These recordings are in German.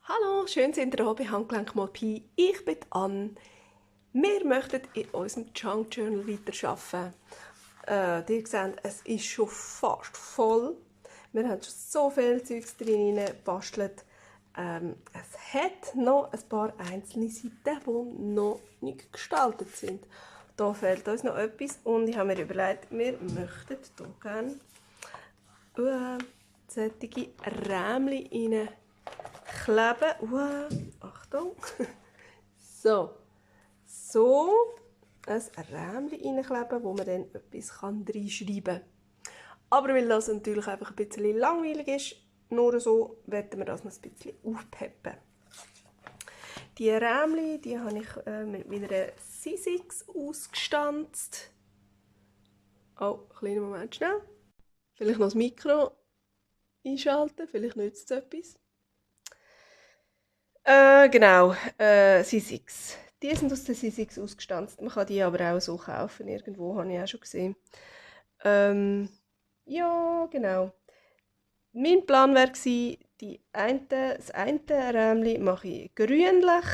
Hallo, schön sind ihr hier bei Handgelenk mal Pi. Ich bin Anne. Wir möchten in unserem Junk Journal weiterarbeiten. Ihr seht, es ist schon fast voll. Wir haben schon so viel Zeugs drin gebastelt. Es hat noch ein paar einzelne Seiten, die noch nicht gestaltet sind. Da fehlt uns noch etwas und ich habe mir überlegt, wir möchten hier gerne solche Rämchen kleben. Achtung. So ein Rämchen reinkleben, wo man dann etwas reinschreiben kann. Aber weil das natürlich einfach ein bisschen langweilig ist, nur so wollen wir das noch ein bisschen aufpeppen. Die Rämchen, die habe ich mit meiner Sizzix ausgestanzt. Oh, kleinen Moment schnell. Vielleicht noch das Mikro einschalten, vielleicht nützt es etwas. Genau, Sizzix. Die sind aus der Sizzix ausgestanzt. Man kann die aber auch so kaufen. Irgendwo habe ich auch schon gesehen. Ja, genau. Mein Plan wäre das eine Rämchen mache ich grünlich,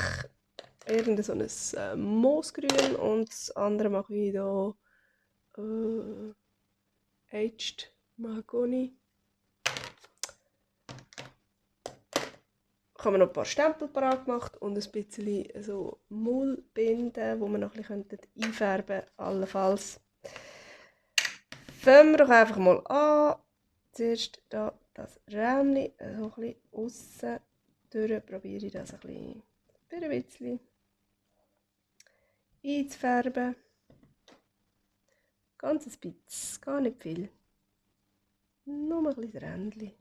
irgendein so ein Moosgrün, und das andere mache ich hier Aged Mahagoni. Ich habe noch ein paar Stempel parat gemacht und ein bisschen so Mullbinden, wo wir noch ein bisschen einfärben könnten, allenfalls. Fangen wir doch einfach mal an. Zuerst da das Rämchen so ein bisschen aussen durch, probiere ich das ein bisschen einzufärben. Ganz ein bisschen, gar nicht viel. Nur ein bisschen Rändchen.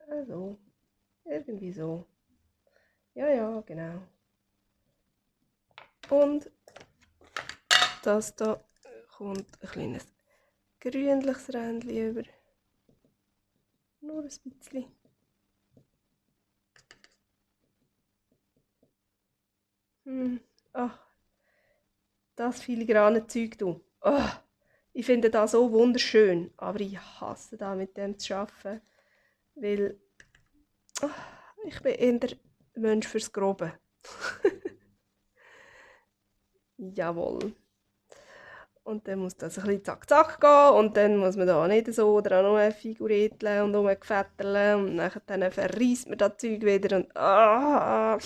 Also, irgendwie so. Ja, genau. Und das da kommt ein kleines grünliches Rändchen über. Nur ein bisschen. Ach, das filigrane Zeug, du. Oh, ich finde das so wunderschön, aber ich hasse da mit dem zu arbeiten, weil ich bin eher der Mensch fürs Grobe. Jawohl. Und dann muss das ein bisschen zack zack gehen und dann muss man da nicht so oder auch noch figurieren und rumgefetteln und dann verreisst man das Zeug wieder und Aber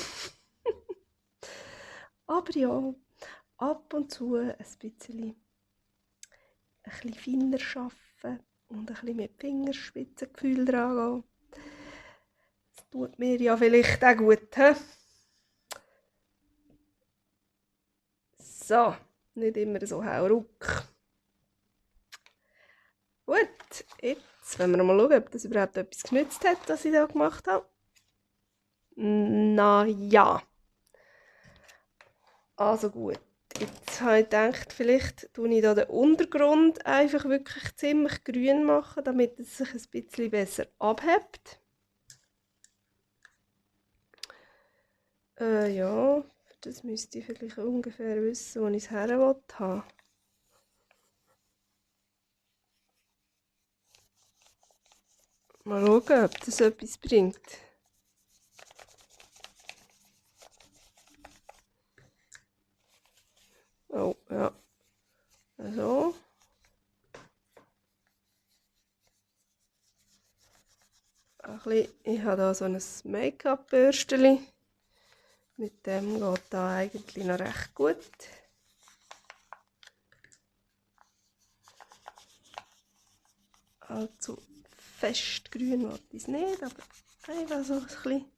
ja, ab und zu ein bisschen feiner arbeiten und ein bisschen mit Fingerspitzengefühl dran gehen. Das tut mir ja vielleicht auch gut. He? So, nicht immer so hauruck. Gut, jetzt wollen wir mal schauen, ob das überhaupt etwas genützt hat, was ich da gemacht habe. Na ja. Also gut. Jetzt habe ich gedacht, vielleicht tue ich da den Untergrund einfach wirklich ziemlich grün machen, damit es sich ein bisschen besser abhebt. Ja, für das müsste ich vielleicht ungefähr wissen, wo ich es her haben. Mal schauen, ob das etwas bringt. Oh, ja. So. Ich habe hier so ein Make-up-Bürstchen. Mit dem geht das eigentlich noch recht gut. Allzu fest grün wollte ich es nicht, aber einfach so ein bisschen.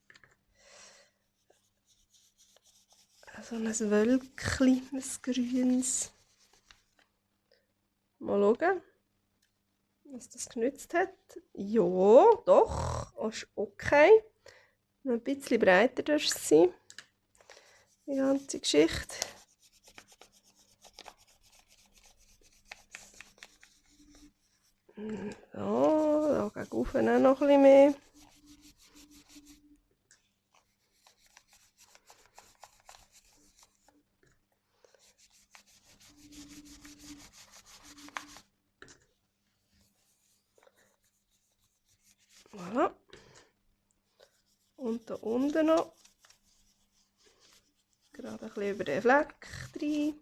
So ein Wölkchen, ein grünes. Mal schauen, was das genützt hat. Ja, doch, ist okay. Noch ein bisschen breiter dürfte es sein, die ganze Geschichte. So, da gegen oben auch noch ein bisschen mehr. Voilà. Und da unten noch. Gerade ein bisschen über den Fleck rein.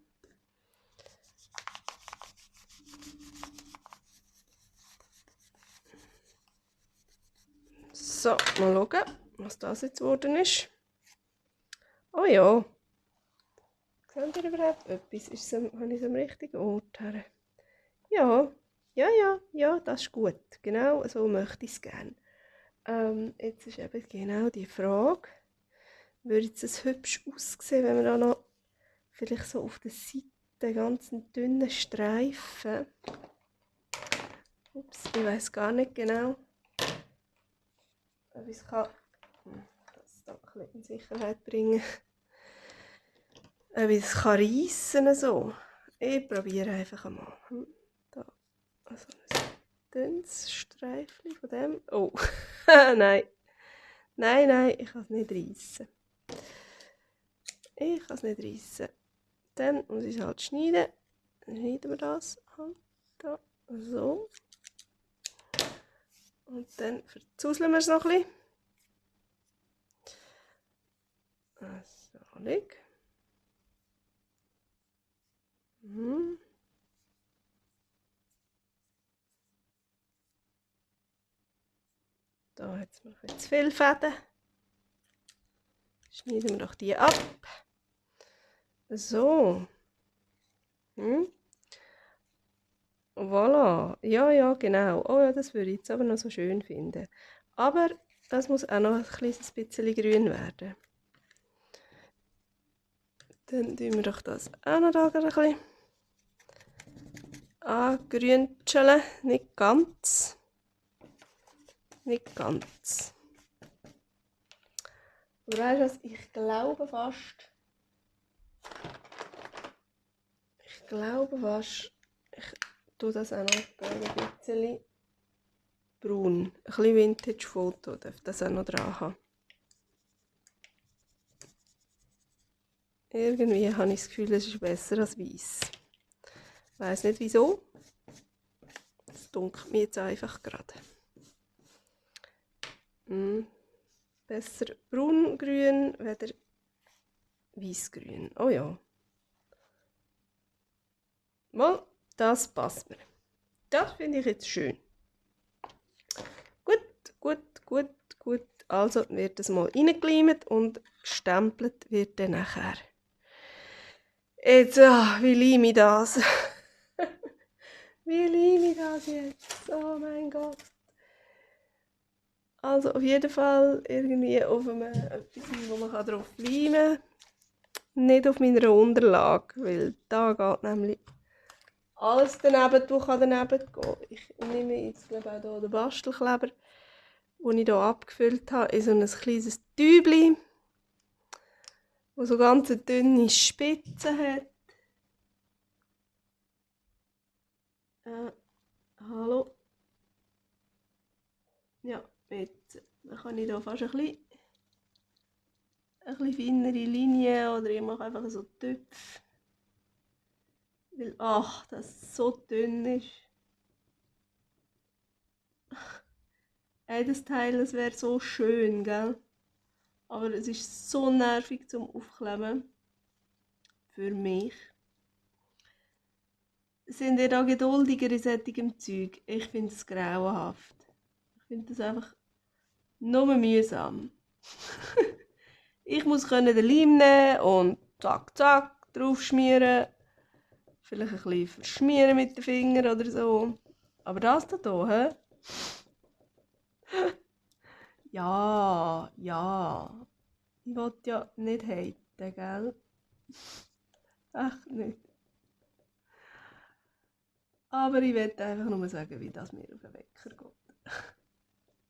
So, mal schauen, was das jetzt geworden ist. Oh ja. Seht ihr überhaupt etwas? Habe ich es am richtigen Ort her? Ja, das ist gut. Genau so möchte ich es gerne. Jetzt ist eben genau die Frage, würde jetzt das hübsch aussehen, wenn wir da noch vielleicht so auf der Seite ganz dünnen Streifen. Ups, ich weiß gar nicht genau, ob ich es kann, das da ein bisschen in Sicherheit bringen, ob ich es kann reissen so. Ich probiere einfach einmal. Da, also ein dünnes Streifchen von dem. Oh, nein. Nein, ich kann es nicht reissen. Ich kann es nicht reissen. Dann muss ich es halt schneiden. Dann schneiden wir das halt da so. Und dann verzuseln wir es noch ein bisschen. So, leg. Da hat es noch zu viel Fäden. Schneiden wir doch die ab. So. Voilà. Ja, genau. Oh ja, das würde ich jetzt aber noch so schön finden. Aber das muss auch noch ein kleines bisschen grün werden. Dann tun wir doch das auch noch da ein bisschen angrünzeln. Nicht ganz. Nicht ganz. Aber weißt du was? Ich glaube fast, ich tue das auch noch ein bisschen braun. Ein bisschen Vintage-Foto darf das auch noch dran haben. Irgendwie habe ich das Gefühl, es ist besser als weiß. Ich weiss nicht wieso. Es dunkelt mir jetzt einfach gerade. Besser braungrün weder weißgrün. Oh ja. Mal, das passt mir. Das finde ich jetzt schön. Gut. Also wird das mal reingelimt und gestempelt wird dann nachher. Jetzt, wie liebe ich das? Wie liebe ich das jetzt? Oh mein Gott. Also auf jeden Fall irgendwie auf etwas, wo man drauf limen kann. Nicht auf meiner Unterlage, weil da geht nämlich alles daneben, du kannst daneben gehen. Ich nehme jetzt glaube ich, auch hier den Bastelkleber, den ich hier abgefüllt habe, in so ein kleines Tübli, das so ganz dünne Spitzen hat. Hallo. Ja, jetzt kann ich hier fast ein bisschen feinere Linien oder ich mache einfach so Töpfe. Weil, ach, das so dünn ist. Das Teil, das wäre so schön, gell? Aber es ist so nervig zum Aufkleben. Für mich. Sind ihr da geduldiger in solchem Zeug? Ich finde es grauenhaft. Ich finde das einfach nur mühsam. Ich muss den Leim nehmen und zack, drauf schmieren. Vielleicht ein bisschen verschmieren mit den Fingern oder so. Aber das da hier, hä? Ja. Ich will ja nicht haten, gell? Echt nicht. Aber ich will einfach nur sagen, wie das mir auf den Wecker geht.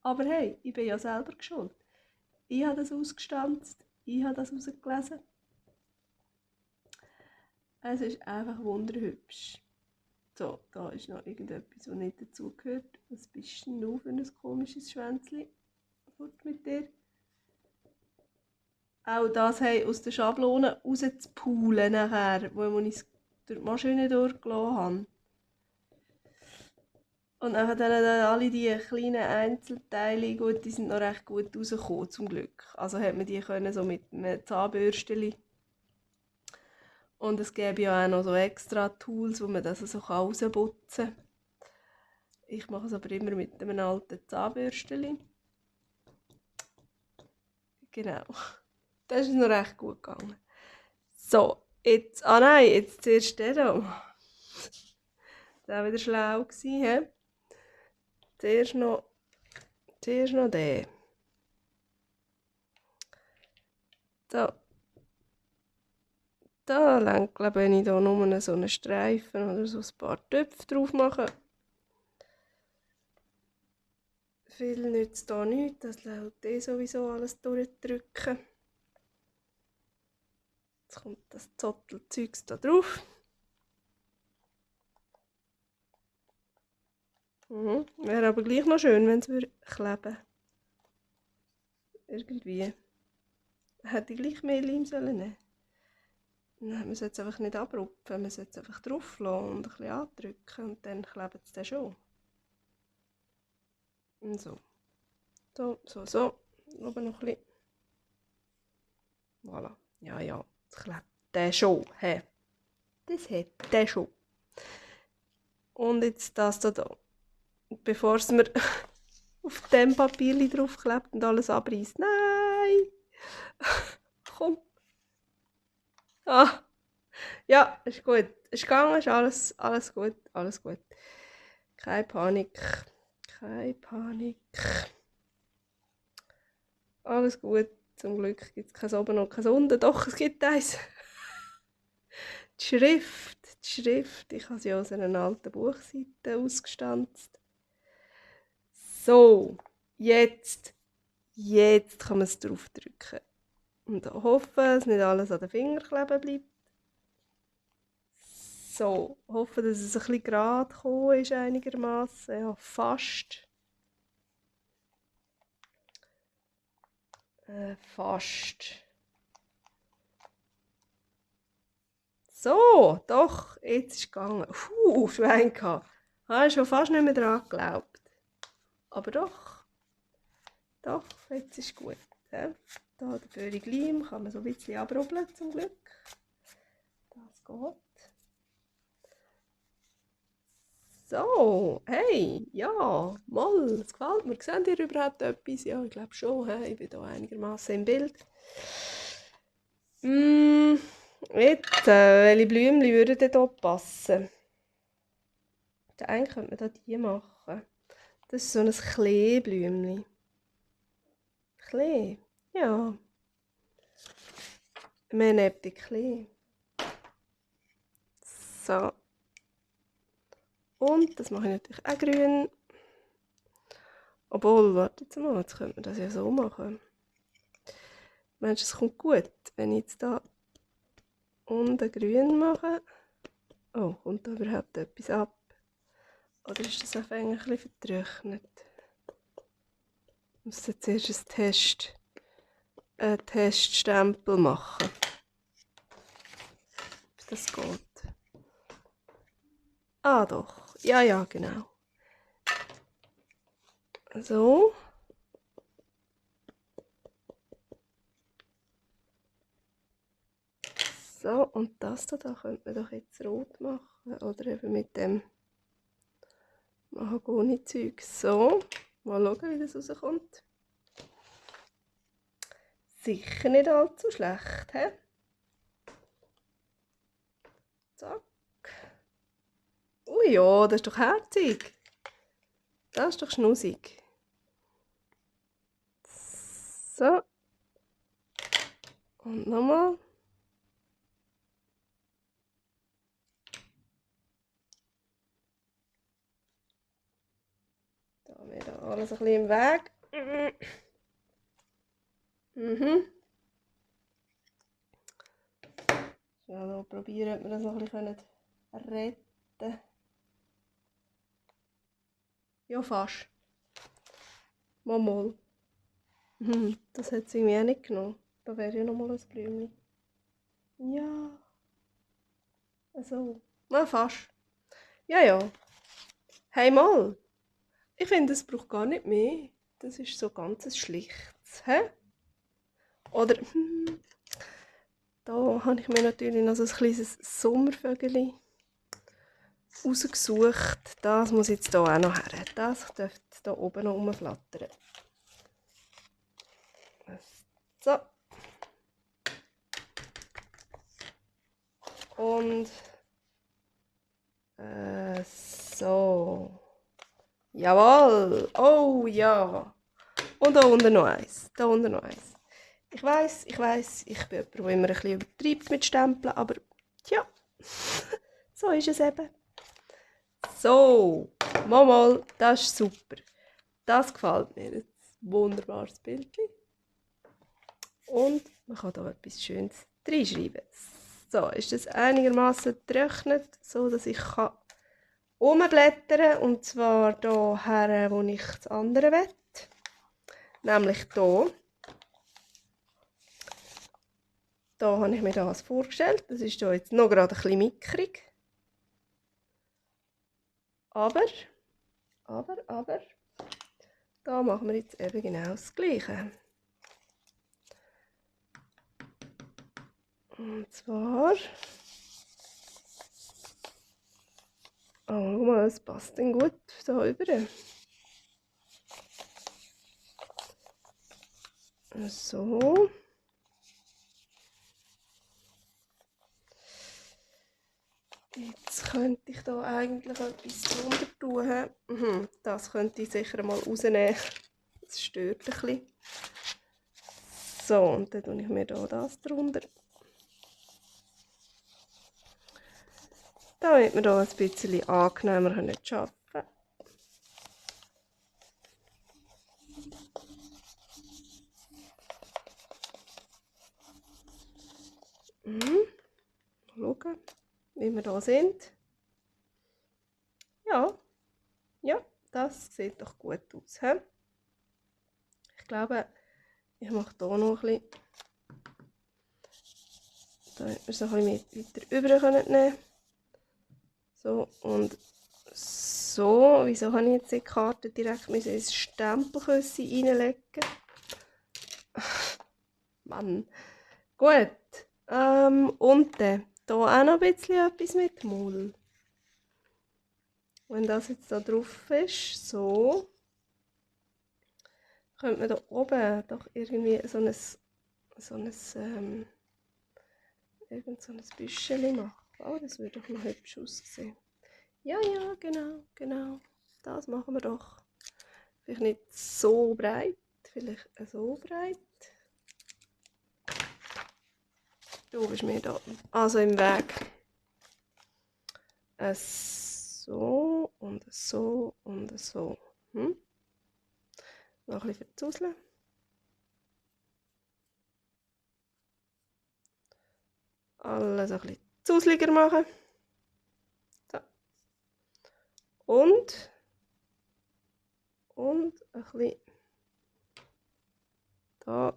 Aber hey, ich bin ja selber schuld. Ich habe das ausgestanzt, ich habe das rausgelesen. Es ist einfach wunderhübsch. So, da ist noch irgendetwas, was nicht dazugehört. Was bist denn du für ein komisches Schwänzchen? Fort mit dir. Auch das aus der Schablone rauszupulen nachher, wo ich es durch die Maschine durchgelassen habe. Und dann dann alle die kleinen Einzelteile, gut, die sind noch recht gut rausgekommen, zum Glück. Also hat man die können so mit einem Zahnbürstchen. Und es gäbe ja auch noch so extra Tools, wo man das so rausputzen kann. Ich mache es aber immer mit einem alten Zahnbürstchen. Genau. Das ist noch recht gut gegangen. So, jetzt, nein, jetzt zuerst der hier. Das war wieder schlau gewesen, he? Zuerst noch der. Da lenkt, glaube ich, wenn ich hier nur so einen Streifen oder so ein paar Töpfe drauf mache. Viel nützt da nichts, das lässt sowieso alles durchdrücken. Jetzt kommt das Zottelzeugs da drauf. Wäre aber gleich noch schön, wenn es kleben würde. Irgendwie. Hätte ich gleich mehr Leim sollen nehmen. Nein, man sollte es einfach nicht abrupfen, man sollte es einfach drauf lassen und ein bisschen andrücken und dann klebt es dann schon. Und so. So. Oben noch ein bisschen. Voilà. Ja, das klebt der schon. Hey. Das hat der schon. Und jetzt das da. Bevor es mir auf dem Papier draufklebt und alles abreißt. Nein! Komm. Ja, ist gut. Ist gegangen, ist alles gut. Keine Panik. Alles gut. Zum Glück gibt es kein Oben und kein Unten. Doch, es gibt eins. Die Schrift. Ich habe sie aus einer alten Buchseite ausgestanzt. So, jetzt kann man es draufdrücken. Und hoffen, dass nicht alles an den Fingern kleben bleibt. So, hoffen, dass es ein bisschen gerade gekommen ist einigermaßen. Ja, fast. Fast. So, doch, jetzt ist es gegangen. Schwein gehabt. Habe ich schon fast nicht mehr daran geglaubt. Aber doch, jetzt ist es gut. Ja. Da der Föhrig Leim kann man so ein bisschen abrubbeln, zum Glück. Das geht. So, hey, ja, mal, es gefällt mir. Seht ihr überhaupt etwas? Ja, ich glaube schon, ich bin hier einigermaßen im Bild. Jetzt, welche Blümchen würden denn hier passen? Eigentlich könnte man da die machen. Das ist so ein Kleeblümchen. Klee? Ja. Wir nehmen die Klee. So. Und das mache ich natürlich auch grün. Obwohl, warte jetzt mal, jetzt könnte man das ja so machen. Meinst du, es kommt gut, wenn ich jetzt da unten grün mache? Oh, kommt da überhaupt etwas ab? Oder ist das einfach ein bisschen vertrocknet? Ich muss jetzt erst einen Teststempel machen. Ob das geht. Ah doch, ja, genau. So. So, und das da könnte man doch jetzt rot machen. Oder eben mit dem Mahagoni-Zeug. So, mal schauen, wie das rauskommt. Sicher nicht allzu schlecht, he? Zack. Ui ja, das ist doch herzig. Das ist doch schnussig. So. Und nochmal. Da haben wir da alles ein bisschen im Weg. So, probieren, ob wir das noch ein bisschen retten können. Ja, fast. Mal. Das hat es irgendwie auch nicht genommen. Da wäre ja noch mal ein Blümchen. Ja. Also, na fast. Ja. Hey mal. Ich finde, es braucht gar nicht mehr. Das ist so ganz ein schlichtes. Hä? Oder, da habe ich mir natürlich noch so ein kleines Sommervögel rausgesucht. Das muss jetzt hier auch noch her. Das dürfte hier oben noch rumflattern. So. Und so. Jawohl. Oh ja. Und da unten noch eins. Da unten noch eins. Ich weiss, ich bin jemand, der immer ein bisschen übertreibt mit Stempeln, aber tja, so ist es eben. So, mal, das ist super. Das gefällt mir. Ein wunderbares Bild. Und man kann hier etwas Schönes reinschreiben. So, ist das einigermaßen getrocknet, so dass ich umblättern kann. Und zwar hierher, wo ich das andere will. Nämlich hier. Da habe ich mir das vorgestellt. Das ist hier jetzt noch gerade ein bisschen mickrig. Aber, da machen wir jetzt eben genau das Gleiche. Und zwar, oh, schau mal, es passt dann gut da rüber. So. Jetzt könnte ich da eigentlich etwas drunter tun. Das könnte ich sicher mal rausnehmen. Das stört ein bisschen. So, und dann tue ich mir da das drunter. Damit wir da ein bisschen angenehmer arbeiten können. Schauen, wie wir da sind. Ja, das sieht doch gut aus. He? Ich glaube, ich mache hier noch ein bisschen, damit wir es noch ein bisschen weiter rüber nehmen. So und so. Wieso habe ich jetzt die Karte direkt ins Stempelküsse reinlegen? Mann. Gut. Und dann hier auch noch ein bisschen etwas mit Mull. Wenn das jetzt da drauf ist, so, könnte man da oben doch irgendwie so ein Büschchen machen. Oh, das würde doch noch hübsch aussehen. Ja, genau. Das machen wir doch. Vielleicht nicht so breit, vielleicht so breit. Du bist mir da also im Weg. So und so und so. Noch ein bisschen verzuseln. Alles ein bisschen zuseliger machen. So. Und ein bisschen da.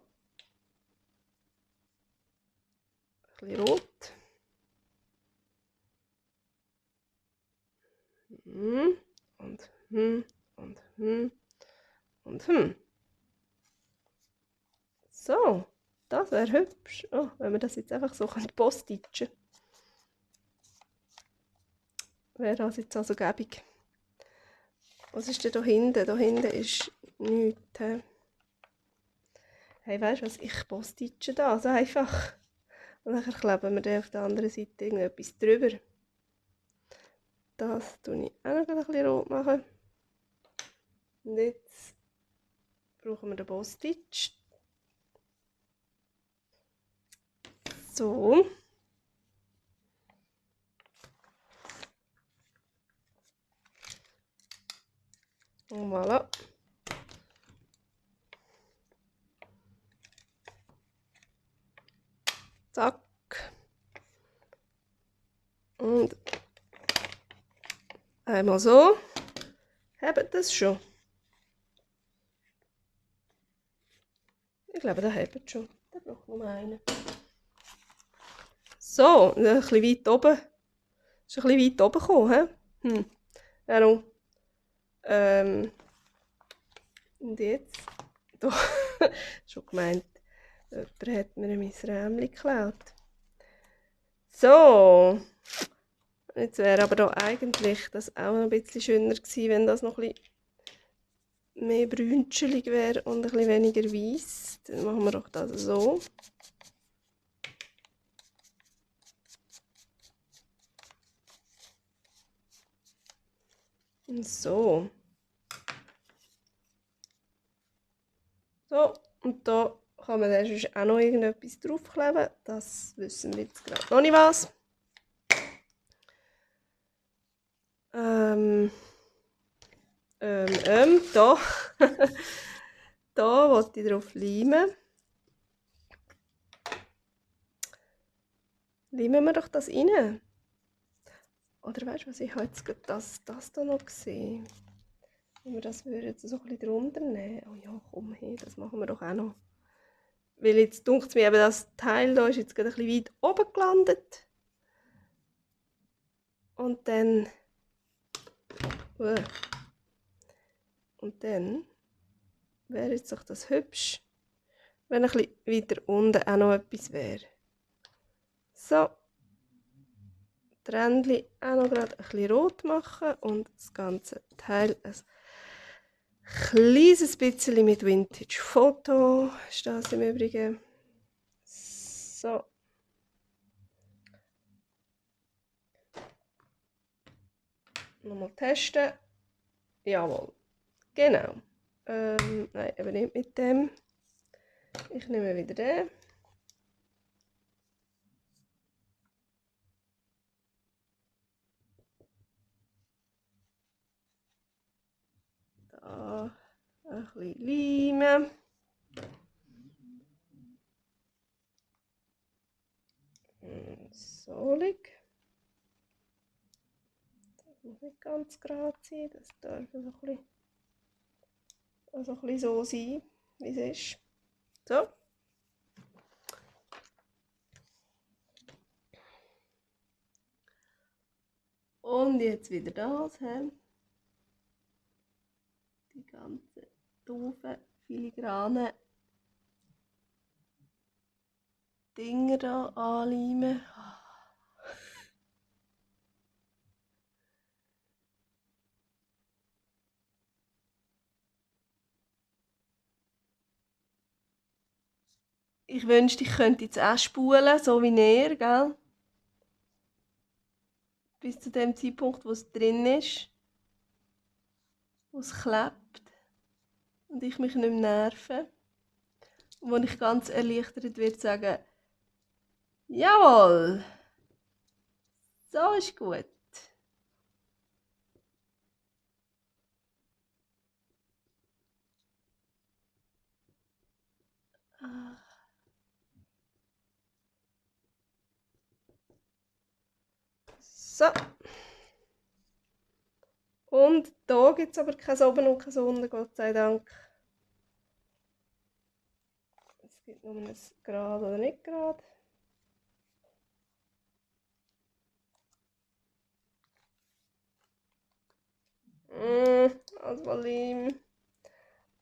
Ein bisschen rot. Und. So, das wäre hübsch. Oh, wenn wir das jetzt einfach so postitschen. Wäre das jetzt also gäbig. Was ist denn da hinten? Da hinten ist nichts. Hey, weißt du was? Ich postitsche das einfach. Und dann kleben wir dann auf der anderen Seite irgendetwas drüber. Das tue ich auch noch ein bisschen rot machen. Und jetzt brauchen wir den Postitch. So. Und voilà. Zack. Und einmal so. Habt das schon? Ich glaube, da habt ihr schon. Da braucht nur einen. So, ein bisschen weit oben. Ist ein bisschen weit oben gekommen, he? Darum. Und jetzt, da, schon gemeint, jemand hat mir mein Rämchen geklaut. So, jetzt wäre aber da eigentlich das auch noch ein bisschen schöner gewesen, wenn das noch ein bisschen mehr brünschelig wäre und ein bisschen weniger weiß. Dann machen wir doch das so. Und so. So, und da kann man dann sonst auch noch irgendetwas draufkleben. Das wissen wir jetzt gerade noch nicht was. Da. Da wollte ich drauf leimen. Leimen wir doch das rein. Oder weißt du was, ich habe jetzt gerade das hier noch gesehen. Wenn wir das würden so ein bisschen drunter nehmen. Oh ja, komm her, das machen wir doch auch noch. Weil jetzt dunkt es mir eben, das Teil hier ist jetzt gerade ein bisschen weit oben gelandet. Und dann... Und dann wäre jetzt doch das hübsch, wenn ein bisschen weiter unten auch noch etwas wäre. So. Die Rändchen auch noch gerade ein bisschen rot machen und das ganze Teil ein kleines bisschen mit Vintage Foto ist das im Übrigen. So. Nochmal testen. Jawohl. Genau. Nein, eben nicht mit dem. Ich nehme wieder den. Da ein bisschen Leim. So liegt. Das muss nicht ganz gerade sein, das darf so ein bisschen so sein, wie es ist. So. Und jetzt wieder das. Die ganzen doofen, filigranen Dinger da anleimen. Ich wünschte, ich könnte jetzt auch spulen, so wie er, gell? Bis zu dem Zeitpunkt, wo es drin ist, wo es klebt und ich mich nicht mehr nerve. Und wo ich ganz erleichtert werde sagen, jawohl, so ist gut. So. Und da gibt es aber kein Oben und kein Unten, Gott sei Dank. Es gibt nur ein gerade oder nicht gerade. Als Leim.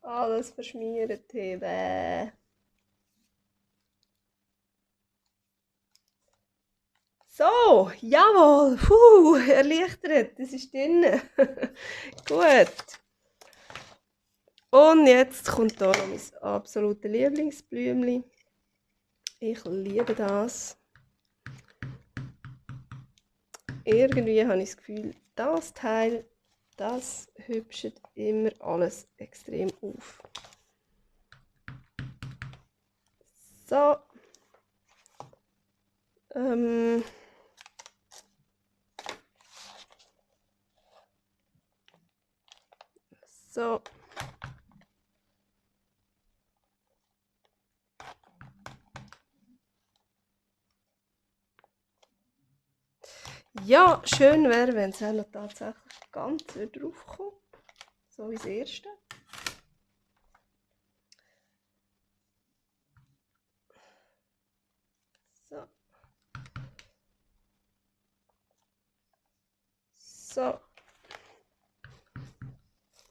Alles verschmiert hier. So, jawohl, erleichtert, das ist drin. Gut. Und jetzt kommt hier noch mein absolutes Lieblingsblümchen. Ich liebe das. Irgendwie habe ich das Gefühl, das Teil, das hübscht immer alles extrem auf. So. So. Ja, schön wäre, wenn es auch noch tatsächlich ganz drauf kommt. So wie das erste. So. So.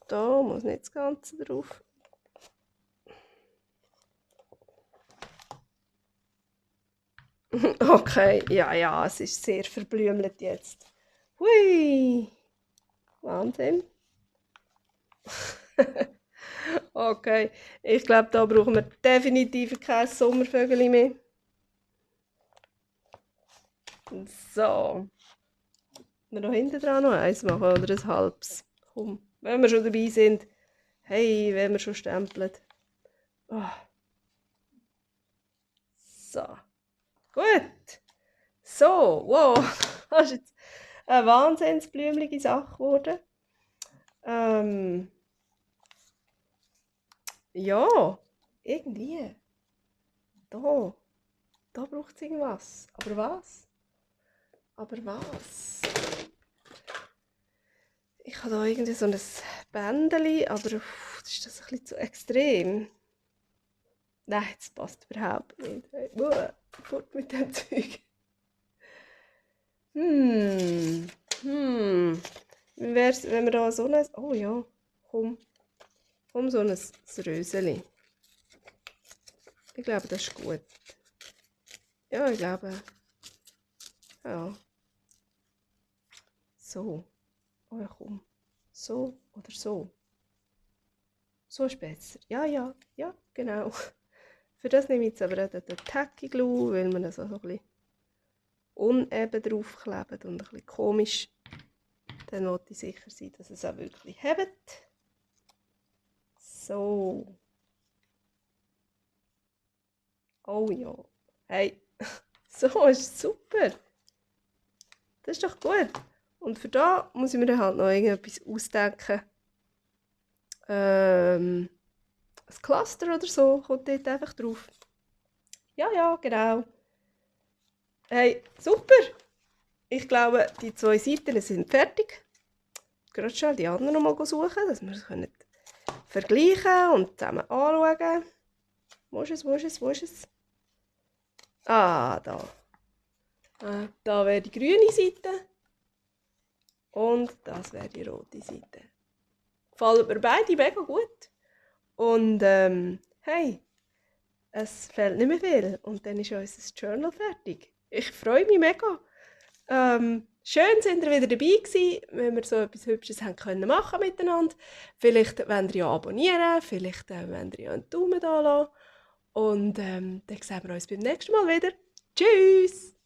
Da muss nicht das Ganze drauf. Okay, ja, es ist sehr verblümelt jetzt. Hui, Wahnsinn. Okay, ich glaube, da brauchen wir definitiv kein Sommervögel mehr. So, wir da hinten dran noch eins machen oder ein halbes. Komm, wenn wir schon dabei sind. Hey, wenn wir schon stempeln. Oh. So, gut. So, wow, das ist jetzt eine wahnsinnsblümliche Sache geworden. Ja, irgendwie. Da braucht es irgendwas. Aber was? Aber was? Ich habe da irgendwie so ein Bändeli, aber ist das ein bisschen zu extrem? Nein, das passt überhaupt nicht. Fort mit dem Zeug. Wie wär's, wenn wir da so ein... Oh ja, komm so ein Röseli. Ich glaube, das ist gut. Ja, ich glaube... Ja. So. Oh ja, komm. So oder so. So ist besser. Ja, genau. Für das nehme ich jetzt aber auch den Tacky Glue, weil man das so ein bisschen uneben draufklebt und ein bisschen komisch. Dann wollte ich sicher sein, dass es auch wirklich hebt. So. Oh ja. Hey, so ist super. Das ist doch gut. Und für da muss ich mir dann halt noch irgendetwas ausdenken. Ein Cluster oder so kommt dort einfach drauf. Ja, genau. Hey, super. Ich glaube, die 2 Seiten sind fertig. Gerade schnell die anderen noch mal suchen, dass wir es vergleichen und zusammen anschauen. Wo ist es? Ah, da. Da wäre die grüne Seite. Und das wäre die rote Seite. Gefallen mir beide mega gut. Und hey, es fehlt nicht mehr viel. Und dann ist unser Journal fertig. Ich freue mich mega. Schön, sind ihr wieder dabei gewesen, wenn wir so etwas Hübsches haben können machen miteinander. Vielleicht wollt ihr ja abonnieren, vielleicht wollt ihr ja einen Daumen da lassen. Und dann sehen wir uns beim nächsten Mal wieder. Tschüss!